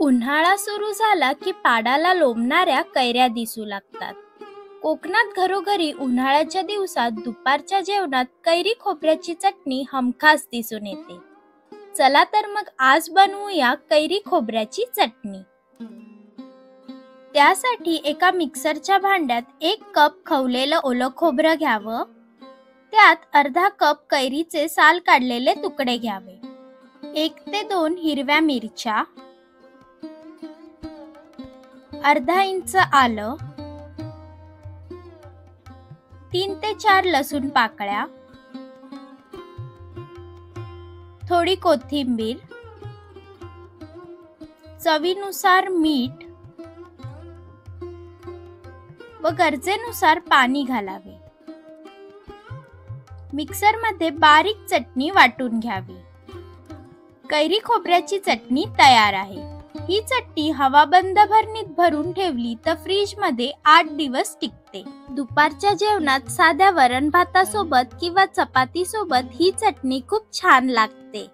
उन्हाळा सुरू झाला की पाडाला लोंबणाऱ्या कैऱ्या दिसू लागतात. कोकणात घरोघरी उन्हाळ्याच्या दिवसात दुपारच्या जेवणात कैरी खोबऱ्याची चटणी हमखास दिसून येते. चला तर मग आज बनवूया कैरी खोबऱ्याची चटणी. त्यासाठी एका मिक्सरच्या भांड्यात 1 कप खवलेलं ओलं खोबरं घ्यावं. त्यात अर्धा कप कैरीचे साल काढलेले तुकडे घ्यावे. 1 ते 2 हिरव्या मिरच्या, अर्धा इंच आलं, 3 ते 4 लसूण पाकळ्या, थोडी कोथिंबीर, चवीनुसार मीठ व गरजेनुसार पाणी घालावे. मिक्सरमध्ये बारीक चटणी वाटून घ्यावी. कैरी खोबऱ्याची चटणी तयार आहे. ही चटणी हवाबंद भरणीत भरून ठेवली तर फ्रीजमध्ये 8 दिवस टिकते. दुपारच्या जेवणात साध्या वरण भातासोबत किंवा चपाती सोबत ही चटणी खूप छान लागते.